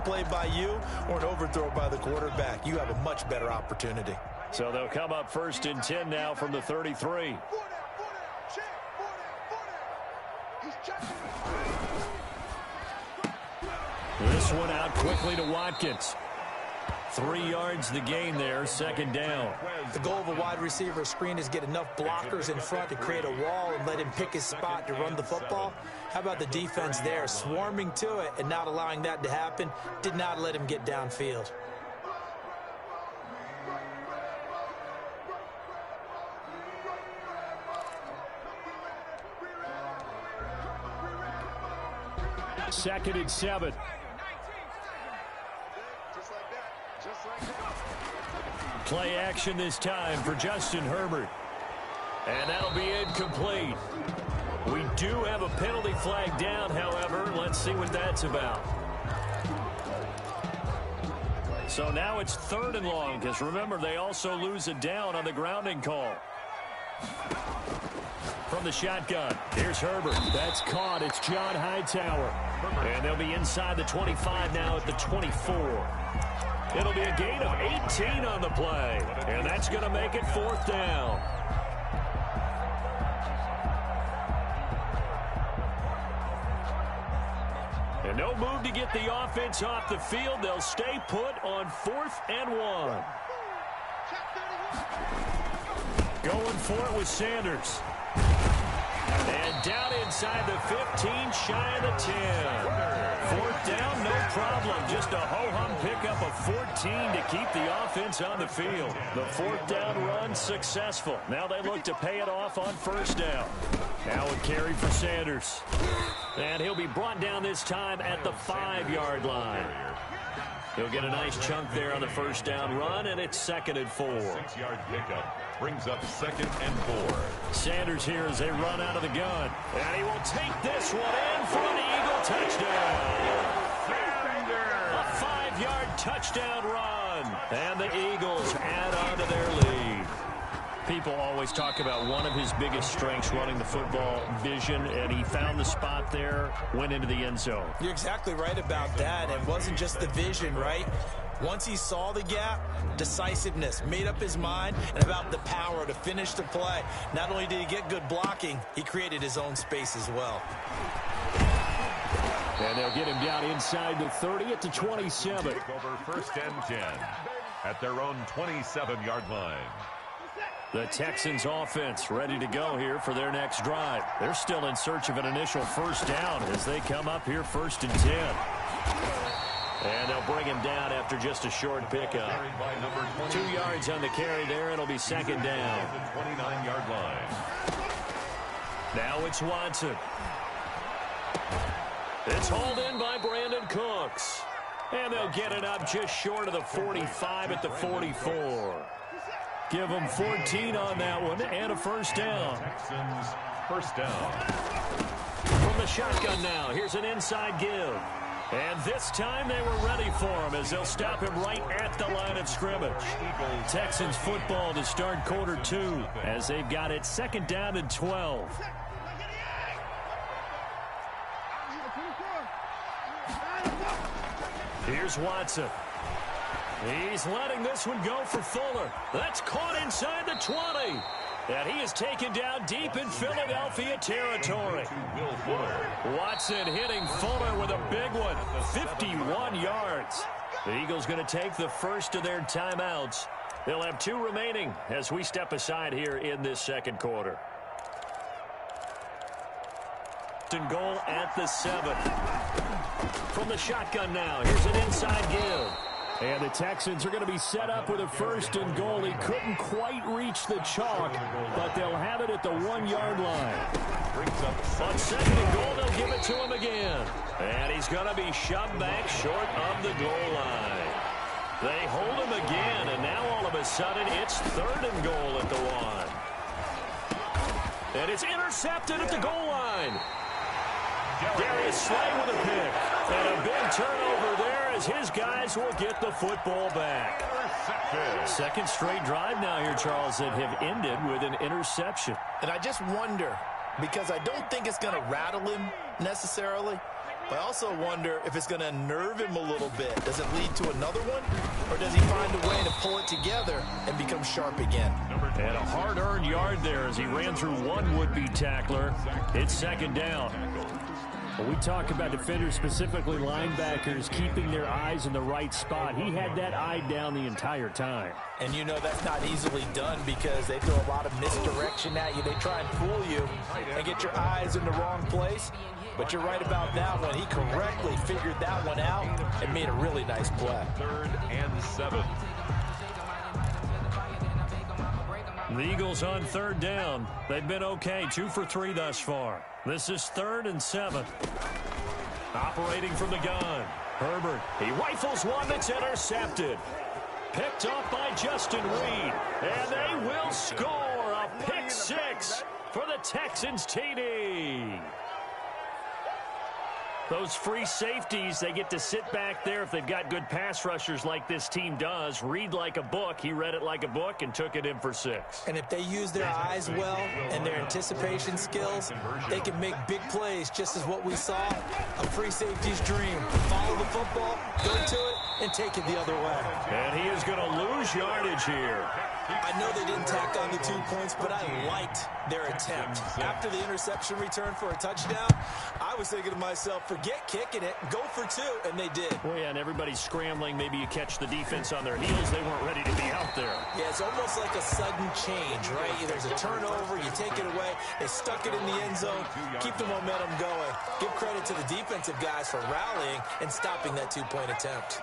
play by you or an overthrow by the quarterback, you have a much better opportunity. So they'll come up 1st and 10 now from the 33. This one out quickly to Watkins. 3 yards the gain there, 2nd down. The goal of a wide receiver screen is get enough blockers in front to create a wall and let him pick his spot to run the football. How about the defense there, swarming to it and not allowing that to happen? Did not let him get downfield. Second and 7. Play action this time for Justin Herbert. And that'll be incomplete. We do have a penalty flag down, however. Let's see what that's about. So now it's 3rd and long, because remember, they also lose a down on the grounding call. From the shotgun, here's Herbert. That's caught. It's John Hightower. And they'll be inside the 25 now at the 24. It'll be a gain of 18 on the play. And that's going to make it 4th down. And no move to get the offense off the field. They'll stay put on 4th and 1. Going for it with Sanders. And down inside the 15, shy of the 10. 4th down, no problem. Just a ho-hum pickup of 14 to keep the offense on the field. The 4th down run successful. Now they look to pay it off on 1st down. Now a carry for Sanders. And he'll be brought down this time at the 5-yard line. He'll get a nice chunk there on the 1st down run, and it's 2nd and 4. 6-yard pickup brings up 2nd and 4. Sanders here as they run out of the gun. And he will take this one in for an Eagle touchdown. A 5-yard touchdown run. And the Eagles add on to their lead. People always talk about one of his biggest strengths, running the football, vision, and he found the spot there, went into the end zone. You're exactly right about that. It wasn't just the vision, right? Once he saw the gap, decisiveness, made up his mind, and about the power to finish the play. Not only did he get good blocking, he created his own space as well. And they'll get him down inside the 30 at the 27. Over 1st and 10 at their own 27-yard line. The Texans offense ready to go here for their next drive. They're still in search of an initial 1st down as they come up here 1st and 10. And they'll bring him down after just a short pickup. 2 yards on the carry there. It'll be 2nd down. 29-yard line. Now it's Watson. It's hauled in by Brandon Cooks. And they'll get it up just short of the 45 at the 44. Give them 14 on that one and a 1st down. Texans 1st down. From the shotgun now, here's an inside give. And this time they were ready for him as they'll stop him right at the line of scrimmage. Texans football to start quarter 2 as they've got it 2nd down and 12. Here's Watson. He's letting this one go for Fuller. That's caught inside the 20. And he is taken down deep in Philadelphia territory. Watson hitting Fuller with a big one. 51 yards. The Eagles going to take the first of their timeouts. They'll have 2 remaining as we step aside here in this 2nd quarter. Goal at the 7. From the shotgun now, here's an inside give. And the Texans are going to be set up with a 1st and goal. He couldn't quite reach the chalk, but they'll have it at the 1-yard line. On 2nd and goal, they'll give it to him again. And he's going to be shoved back short of the goal line. They hold him again, and now all of a sudden it's 3rd and goal at the 1. And it's intercepted at the goal line. Darius Slay with a pick. And a big turnover there as his guys will get the football back. 2nd straight drive now here, Charles, that have ended with an interception. And I just wonder, because I don't think it's going to rattle him necessarily, I also wonder if it's going to unnerve him a little bit. Does it lead to another one? Or does he find a way to pull it together and become sharp again? And a hard-earned yard there as he ran through one would-be tackler. It's second down. When we talk about defenders, specifically linebackers, keeping their eyes in the right spot, he had that eye down the entire time. And you know that's not easily done because they throw a lot of misdirection at you. They try and fool you and get your eyes in the wrong place. But you're right about that one. He correctly figured that one out and made a really nice play. 3rd and 7. The Eagles on 3rd down. They've been okay, 2 for 3 thus far. This is 3rd and 7. Operating from the gun. Herbert, he rifles one that's intercepted. Picked off by Justin Reed. And they will score a pick 6 for the Texans TD. Those free safeties, they get to sit back there if they've got good pass rushers like this team does. Read like a book. He read it like a book and took it in for 6. And if they use their eyes well and their anticipation skills, they can make big plays, just as what we saw. A free safety's dream. Follow the football, go to it, and take it the other way. And he is going to lose yardage here. I know they didn't tack on the 2 points, but I liked their attempt. After the interception return for a touchdown, I was thinking to myself, forget kicking it, go for 2, and they did. Well, yeah, and everybody's scrambling. Maybe you catch the defense on their heels. They weren't ready to be out there. Yeah, it's almost like a sudden change, right? There's a turnover, you take it away, they stuck it in the end zone, keep the momentum going. Give credit to the defensive guys for rallying and stopping that 2-point attempt.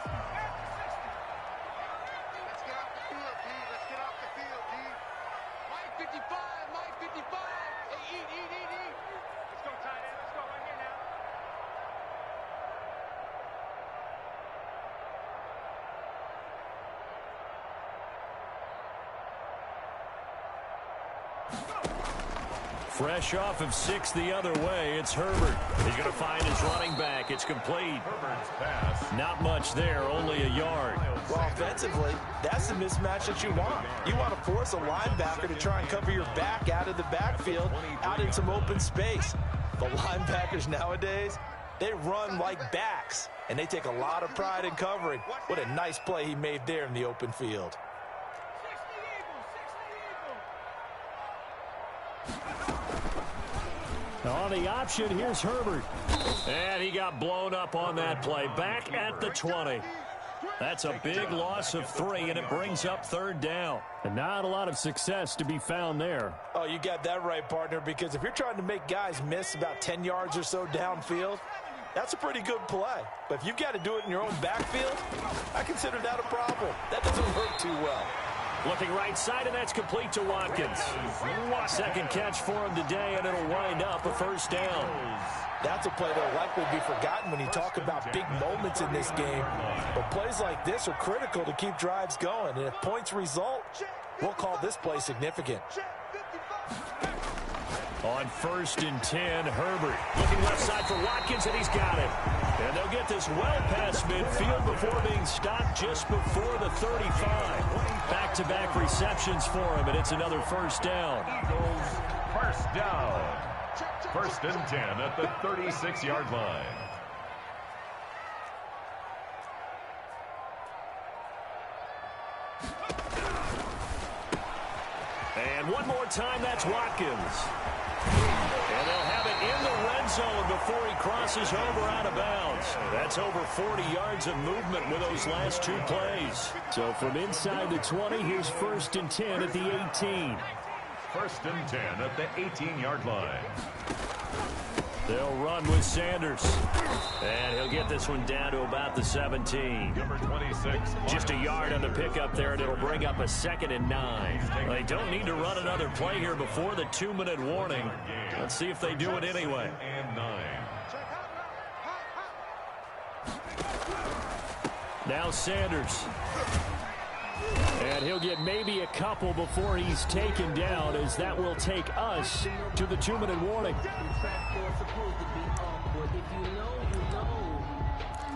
Fresh off of 6 the other way, it's Herbert. He's going to find his running back. It's complete. Herbert's pass. Not much there, only a yard. Well, offensively, that's the mismatch that you want. You want to force a linebacker to try and cover your back out of the backfield, out in some open space. The linebackers nowadays, they run like backs, and they take a lot of pride in covering. What a nice play he made there in the open field. On the option, here's Herbert. And he got blown up on that play. Back at the 20. That's a big loss of 3, and it brings up 3rd down. And not a lot of success to be found there. Oh, you got that right, partner, because if you're trying to make guys miss about 10 yards or so downfield, that's a pretty good play. But if you've got to do it in your own backfield, I consider that a problem. That doesn't work too well. Looking right side, and that's complete to Watkins. Second catch for him today, and it'll wind up a 1st down. That's a play that'll likely be forgotten when you talk about big moments in this game. But plays like this are critical to keep drives going. And if points result, we'll call this play significant. On 1st and 10, Herbert looking left side for Watkins, and he's got it. And they'll get this well past midfield before being stopped just before the 35. Back-to-back receptions for him, and it's another 1st down. Eagles, 1st down. 1st and 10 at the 36-yard line. And one more time, that's Watkins. And they'll have it in the red zone before he crosses over out of bounds. That's over 40 yards of movement with those last 2 plays. So from inside the 20, here's 1st and 10 at the 18. 1st and 10 at the 18-yard line. They'll run with Sanders. And he'll get this one down to about the 17. Number 26. Just a yard on the pickup there, and it'll bring up a 2nd and 9. They don't need to run another play here before the 2-minute warning. Let's see if they do it anyway. And 9. Now Sanders. And he'll get maybe a couple before he's taken down, as that will take us to the 2-minute warning. If you know, you know.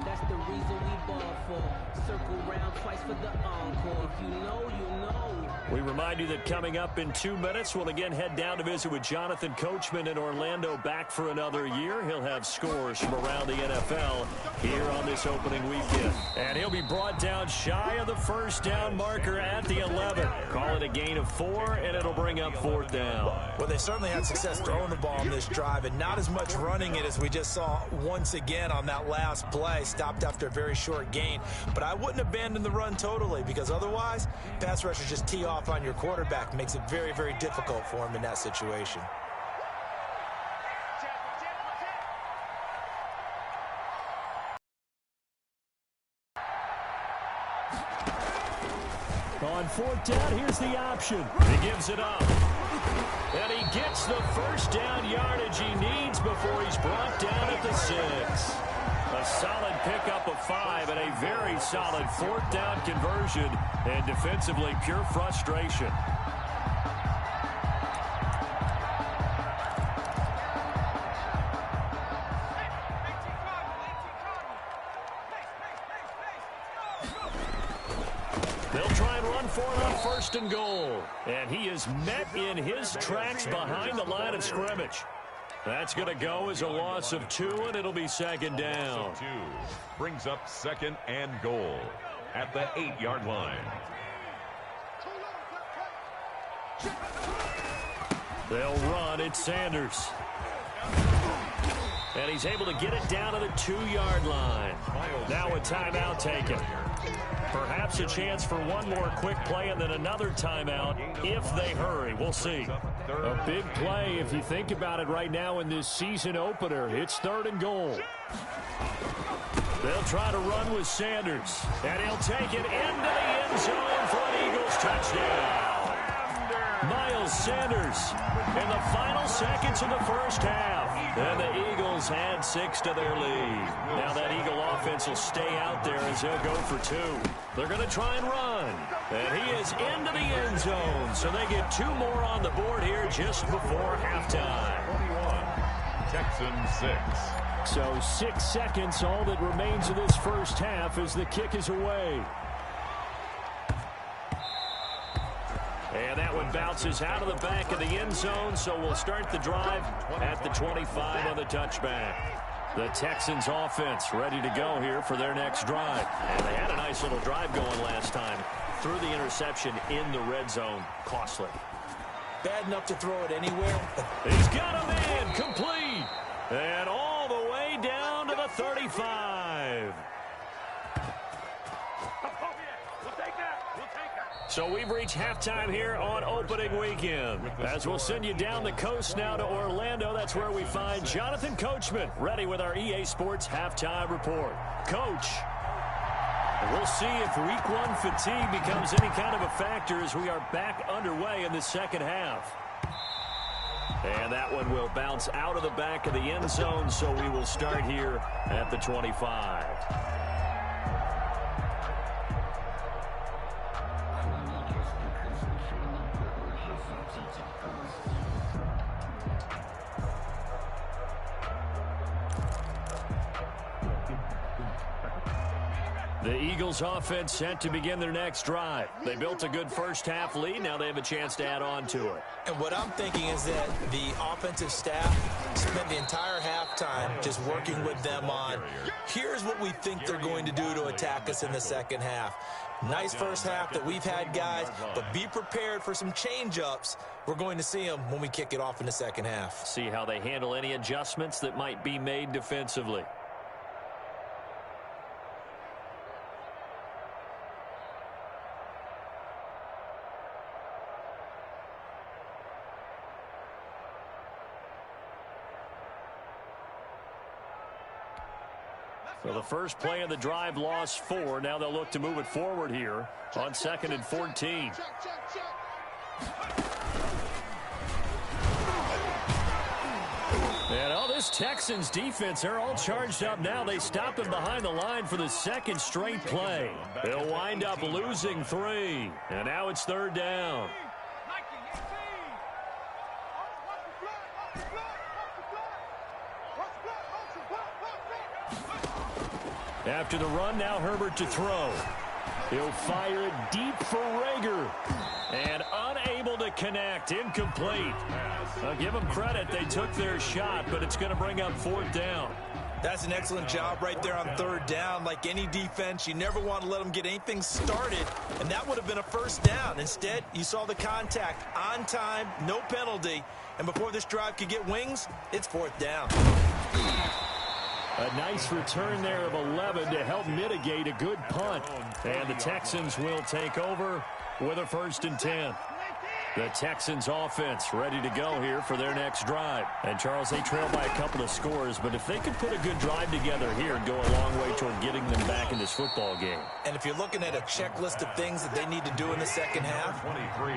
That's the reason we ball Circle round twice for the encore. If you know, you know. We remind you that coming up in 2 minutes, we'll again head down to visit with Jonathan Coachman in Orlando, back for another year. He'll have scores from around the NFL here on this opening weekend. And he'll be brought down shy of the first down marker at the 11. Call it a gain of 4, and it'll bring up 4th down. Well, they certainly had success throwing the ball on this drive, and not as much running it as we just saw once again on that last play. Stopped after a very short gain. But I wouldn't abandon the run totally, because otherwise, pass rushers just tee off on your quarterback. Makes it very, very difficult for him in that situation. On 4th down, here's the option. He gives it up. And he gets the first down yardage he needs before he's brought down at the 6. A solid pickup of 5 and a very solid 4th down conversion, and defensively pure frustration. They'll try and run for it on 1st and goal. And he is met in his tracks behind the line of scrimmage. That's going to go as a loss of 2, and it'll be 2nd down. 2 brings up 2nd and goal at the 8-yard line. They'll run. It's Sanders. And he's able to get it down to the 2-yard line. Now a timeout taken. Perhaps a chance for one more quick play and then another timeout if they hurry. We'll see. A big play if you think about it right now in this season opener. It's 3rd and goal. They'll try to run with Sanders. And he'll take it into the end zone for an Eagles touchdown. Miles Sanders in the final seconds of the first half. And the Eagles add 6 to their lead. Now that Eagle offense will stay out there as they'll go for 2. They're going to try and run. And he is into the end zone. So they get 2 more on the board here just before halftime. 21, Texans 6. So 6 seconds, all that remains of this first half as the kick is away. And that one bounces out of the back of the end zone, so we'll start the drive at the 25 on the touchback. The Texans offense ready to go here for their next drive. And they had a nice little drive going last time. Threw the interception in the red zone. Costly. Bad enough to throw it anywhere. He's got a man complete. And all the way down to the 35. So we've reached halftime here on opening weekend. As we'll send you down the coast now to Orlando, that's where we find Jonathan Coachman, ready with our EA Sports halftime report. Coach, we'll see if week 1 fatigue becomes any kind of a factor as we are back underway in the second half. And that one will bounce out of the back of the end zone, so we will start here at the 25. The Eagles offense set to begin their next drive. They built a good first half lead. Now they have a chance to add on to it. And what I'm thinking is that the offensive staff spent the entire halftime just working with them on, here's what we think they're going to do to attack us in the second half. Nice first half that we've had, guys, but be prepared for some change-ups. We're going to see them when we kick it off in the second half. See how they handle any adjustments that might be made defensively. So the first play of the drive lost 4. Now they'll look to move it forward here on 2nd and 14. And all this Texans defense, they're all charged up now. They stopped them behind the line for the second straight play. They'll wind up losing 3. And now it's 3rd down. After the run, now Herbert to throw. He'll fire it deep for Rager. And unable to connect. Incomplete. I'll give them credit. They took their shot, but it's going to bring up 4th down. That's an excellent job right there on 3rd down. Like any defense, you never want to let them get anything started, and that would have been a 1st down. Instead, you saw the contact on time, no penalty, and before this drive could get wings, it's 4th down. A nice return there of 11 to help mitigate a good punt. And the Texans will take over with a 1st and 10. The Texans offense ready to go here for their next drive. And, Charles, they trail by a couple of scores, but if they can put a good drive together here and go a long way toward getting them back in this football game. And if you're looking at a checklist of things that they need to do in the second half,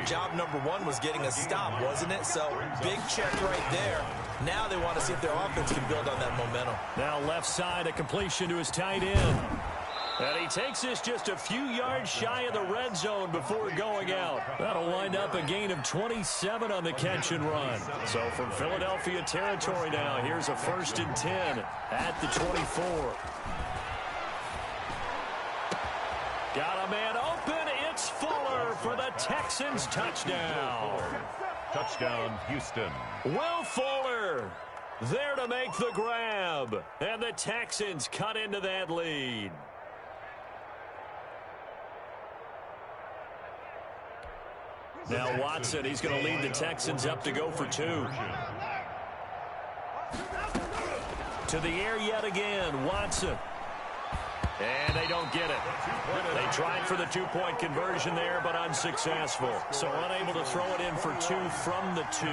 job number 1 was getting a stop, wasn't it? So, big check right there. Now they want to see if their offense can build on that momentum. Now left side, a completion to his tight end. And he takes this just a few yards shy of the red zone before going out. That'll wind up a gain of 27 on the catch and run. So from Philadelphia territory now, here's a 1st and 10 at the 24. Got a man open. It's Fuller for the Texans touchdown. Touchdown, Houston. Will Fuller there to make the grab. And the Texans cut into that lead. Now Watson, he's going to lead the Texans up to go for 2. To the air yet again, Watson. And they don't get it. They tried for the 2-point conversion there, but unsuccessful. So unable to throw it in for 2 from the 2.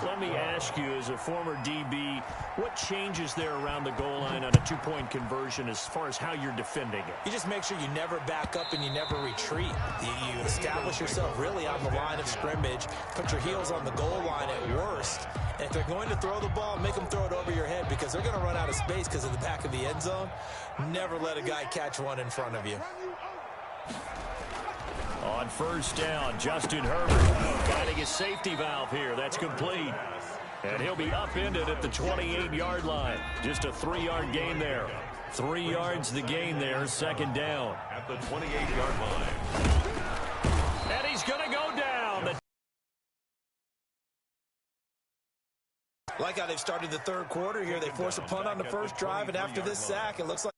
Let me ask you, as a former DB, what changes there around the goal line on a 2-point conversion as far as how you're defending it? You just make sure you never back up and you never retreat. You establish yourself really on the line of scrimmage, put your heels on the goal line at worst. And if they're going to throw the ball, make them throw it over your head because they're going to run out of space because of the back of the end zone. Never let a guy catch one in front of you. On 1st down, Justin Herbert finding a safety valve here. That's complete. And he'll be upended at the 28-yard line. Just a 3-yard gain there. 3 yards the gain there, 2nd down. At the 28-yard line. And he's going to go down. Like how they've started the 3rd quarter here. They force a punt on the first drive, and after this sack, it looks like